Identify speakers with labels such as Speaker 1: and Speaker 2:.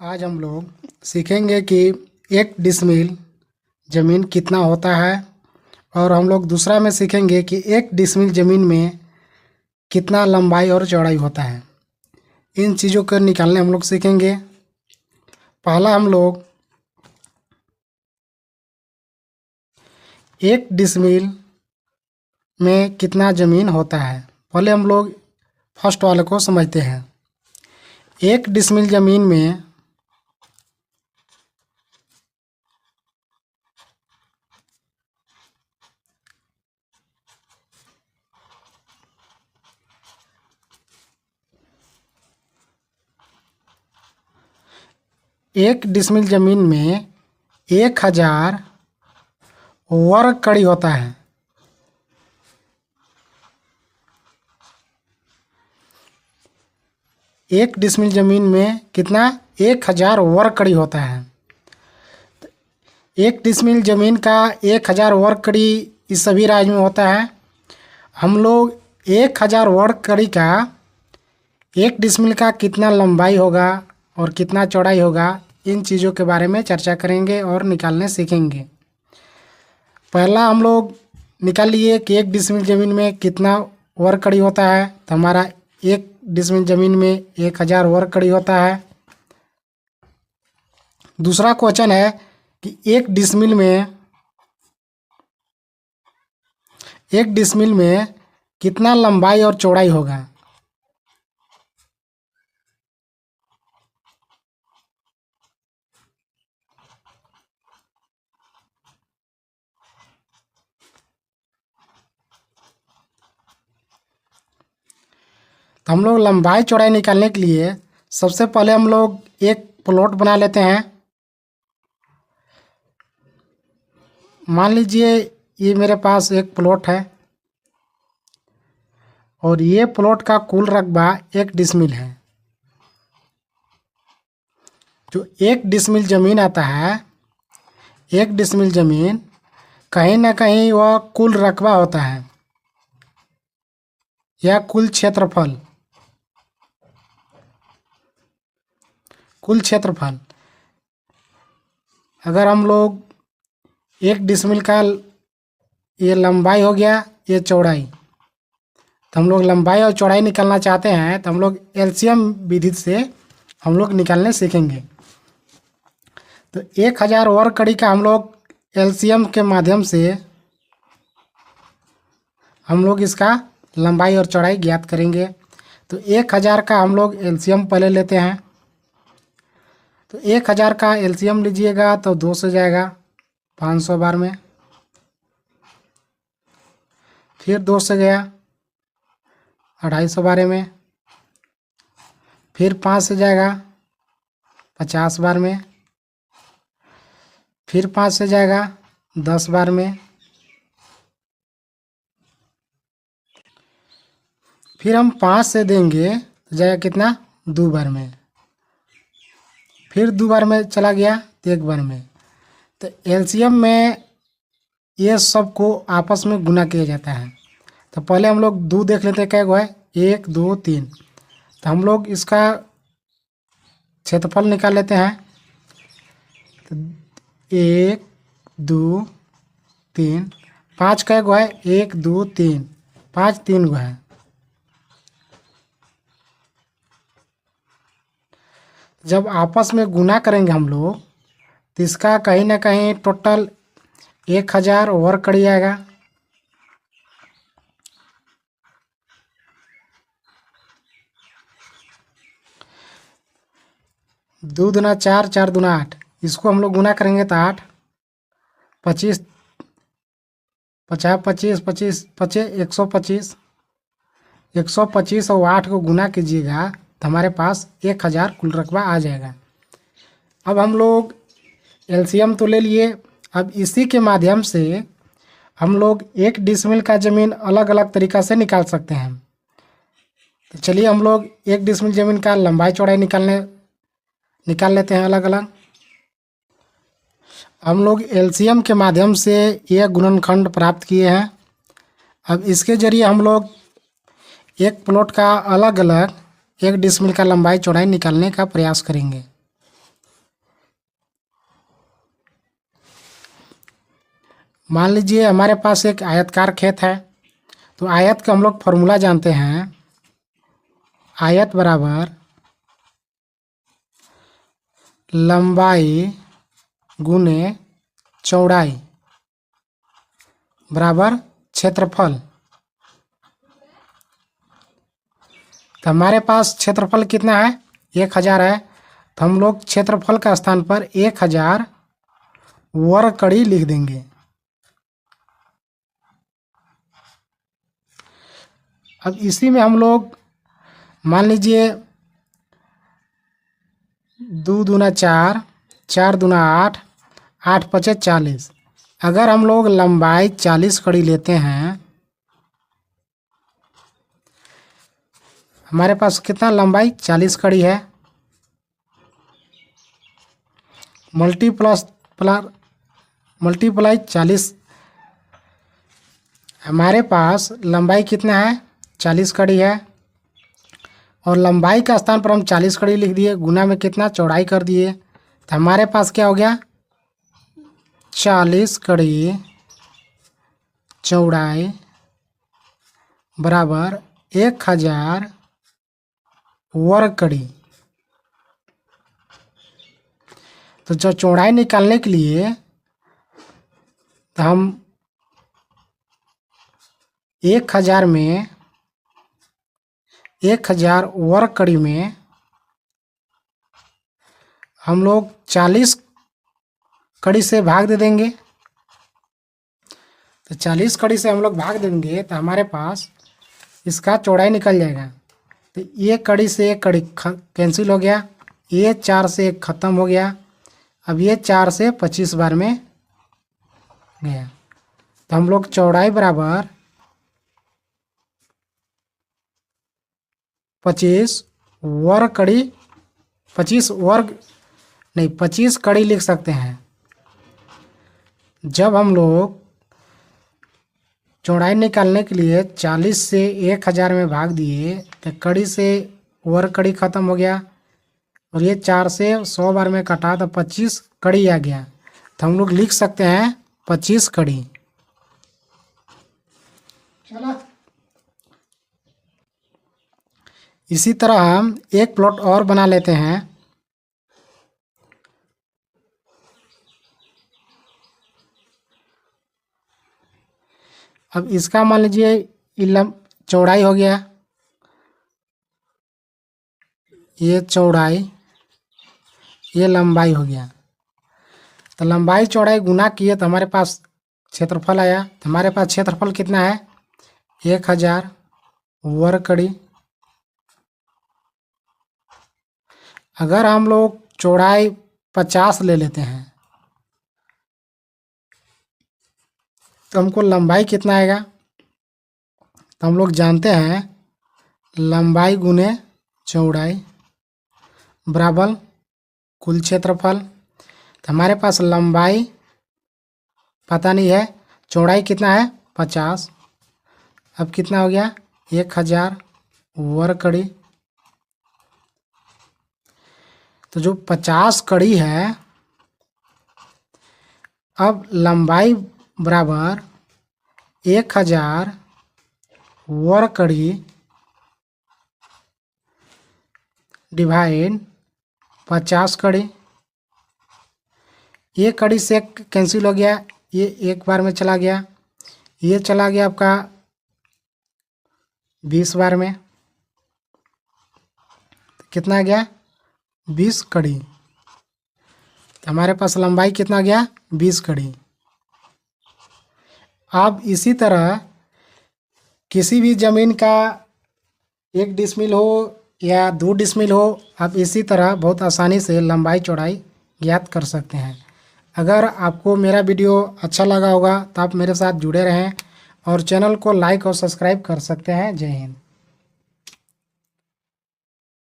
Speaker 1: आज हम लोग सीखेंगे कि एक डिसमिल ज़मीन कितना होता है और हम लोग दूसरा में सीखेंगे कि एक डिसमिल ज़मीन में कितना लंबाई और चौड़ाई होता है। इन चीज़ों को निकालने हम लोग सीखेंगे। पहला हम लोग एक डिसमिल में कितना ज़मीन होता है, पहले हम लोग फर्स्ट वाले को समझते हैं। एक डिसमिल ज़मीन में एक डिसमिल ज़मीन में 1000 वर्ग कड़ी होता है। एक डिसमिल ज़मीन में कितना 1000 वर्ग कड़ी होता है। एक डिसमिल ज़मीन का 1000 वर्ग कड़ी इस सभी राज्य में होता है। हम लोग 1000 वर्ग कड़ी का एक डिसमिल का कितना लंबाई होगा और कितना चौड़ाई होगा, इन चीज़ों के बारे में चर्चा करेंगे और निकालने सीखेंगे। पहला हम लोग निकाल लिए कि एक डिसमिल ज़मीन में कितना वर्ग कड़ी होता है, तो हमारा एक डिसमिल ज़मीन में 1000 वर्ग कड़ी होता है। दूसरा क्वेश्चन है कि एक डिसमिल में कितना लंबाई और चौड़ाई होगा। तो हम लोग लंबाई चौड़ाई निकालने के लिए सबसे पहले हम लोग एक प्लॉट बना लेते हैं। मान लीजिए ये मेरे पास एक प्लॉट है और ये प्लॉट का कुल रकबा 1 डिसमिल है। जो 1 डिसमिल ज़मीन आता है, 1 डिसमिल ज़मीन कहीं ना कहीं वह कुल रकबा होता है या कुल क्षेत्रफल। अगर हम लोग 1 डिसमिल का ये लंबाई हो गया, ये चौड़ाई, तो हम लोग लंबाई और चौड़ाई निकालना चाहते हैं तो हम लोग एलसीएम विधि से हम लोग निकालने सीखेंगे। तो 1000 वर्ग कड़ी का हम लोग एलसीएम के माध्यम से हम लोग इसका लंबाई और चौड़ाई ज्ञात करेंगे। तो 1000 का हम लोग एलसीएम पहले लेते हैं। तो 1000 का एलसीएम लीजिएगा तो 2 से जाएगा 500 बार में, फिर 2 से गया 250 बारे में, फिर 5 से जाएगा 50 बार में, फिर 5 से जाएगा 10 बार में, फिर हम 5 से देंगे तो जाएगा कितना 2 बार में, फिर 2 बार में चला गया तो 1 बार में। तो एलसीएम में ये सब को आपस में गुना किया जाता है। तो पहले हम लोग 2 देख लेते हैं क्या है, 1 2 3। तो हम लोग इसका क्षेत्रफल निकाल लेते हैं। तो 1 2 3, 5 का है 1 2 3, 5 3 है। जब आपस में गुना करेंगे हम लोग तो इसका कहीं ना कहीं टोटल 1000 वर्ग कड़ी आएगा। दो दूना 4, 4 दूना 8, इसको हम लोग गुना करेंगे तो 8 25 50 25 25 25 125 125 और 8 को गुना कीजिएगा तो हमारे पास 1000 कुल रकबा आ जाएगा। अब हम लोग एलसीएम तो ले लिए। अब इसी के माध्यम से हम लोग एक डिसमिल का ज़मीन अलग अलग तरीक़ा से निकाल सकते हैं। तो चलिए हम लोग एक डिसमिल ज़मीन का लंबाई चौड़ाई निकाल लेते हैं अलग अलग। हम लोग एलसीएम के माध्यम से यह गुणनखंड प्राप्त किए हैं। अब इसके ज़रिए हम लोग एक प्लॉट का अलग अलग 1 डिसमिल का लंबाई चौड़ाई निकालने का प्रयास करेंगे। मान लीजिए हमारे पास एक आयतकार खेत है, तो आयत का हम लोग फॉर्मूला जानते हैं। आयत बराबर लंबाई गुने चौड़ाई बराबर क्षेत्रफल। तो हमारे पास क्षेत्रफल कितना है? 1000 है। तो हम लोग क्षेत्रफल का स्थान पर 1000 वर्ग कड़ी लिख देंगे। अब इसी में हम लोग मान लीजिए 2 दूना 4, 4 दूना 8, 8 पचे 40। अगर हम लोग लंबाई 40 कड़ी लेते हैं, हमारे पास कितना लंबाई 40 कड़ी है, मल्टीप्लाई 40। हमारे पास लंबाई कितना है 40 कड़ी है, और लंबाई का स्थान पर हम 40 कड़ी लिख दिए, गुना में कितना चौड़ाई कर दिए। तो हमारे पास क्या हो गया 40 कड़ी चौड़ाई बराबर 1000 वर्ग कड़ी। तो जो चौड़ाई निकालने के लिए तो हम 1000 में 1000 वर्ग कड़ी में हम लोग 40 कड़ी से भाग दे देंगे। तो 40 कड़ी से हम लोग भाग देंगे तो हमारे पास इसका चौड़ाई निकल जाएगा। तो ये कड़ी से एक कड़ी कैंसिल हो गया, ये 4 से एक ख़त्म हो गया। अब ये 4 से 25 बार में गया। तो हम लोग चौड़ाई बराबर 25 वर्ग कड़ी 25 कड़ी लिख सकते हैं। जब हम लोग चौड़ाई निकालने के लिए 40 से 1000 में भाग दिए तो कड़ी से वर्ग कड़ी ख़त्म हो गया, और ये 4 से 100 बार में कटा तो 25 कड़ी आ गया। तो हम लोग लिख सकते हैं 25 कड़ी। चला इसी तरह हम एक प्लॉट और बना लेते हैं। अब इसका मान लीजिए चौड़ाई हो गया, ये चौड़ाई, ये लंबाई हो गया। तो लंबाई चौड़ाई गुना किए तो हमारे पास क्षेत्रफल आया। तो हमारे पास क्षेत्रफल कितना है 1000 वर्ग कड़ी। अगर हम लोग चौड़ाई 50 ले लेते हैं तो हमको लंबाई कितना आएगा? तो हम लोग जानते हैं लंबाई गुने चौड़ाई बराबर कुल क्षेत्रफल। तो हमारे पास लंबाई पता नहीं है, चौड़ाई कितना है 50। अब कितना हो गया 1000 वर्ग कड़ी। तो जो 50 कड़ी है, अब लंबाई बराबर 1000 वर्ग कड़ी डिवाइड 50 कड़ी। ये कड़ी से कैंसिल हो गया, ये एक बार में चला गया, ये चला गया आपका 20 बार में। कितना गया 20 कड़ी। तो हमारे पास लंबाई कितना गया 20 कड़ी। अब इसी तरह किसी भी ज़मीन का 1 डिसमिल हो या 2 डिसमिल हो, आप इसी तरह बहुत आसानी से लंबाई चौड़ाई ज्ञात कर सकते हैं। अगर आपको मेरा वीडियो अच्छा लगा होगा तो आप मेरे साथ जुड़े रहें और चैनल को लाइक और सब्सक्राइब कर सकते हैं। जय हिंद।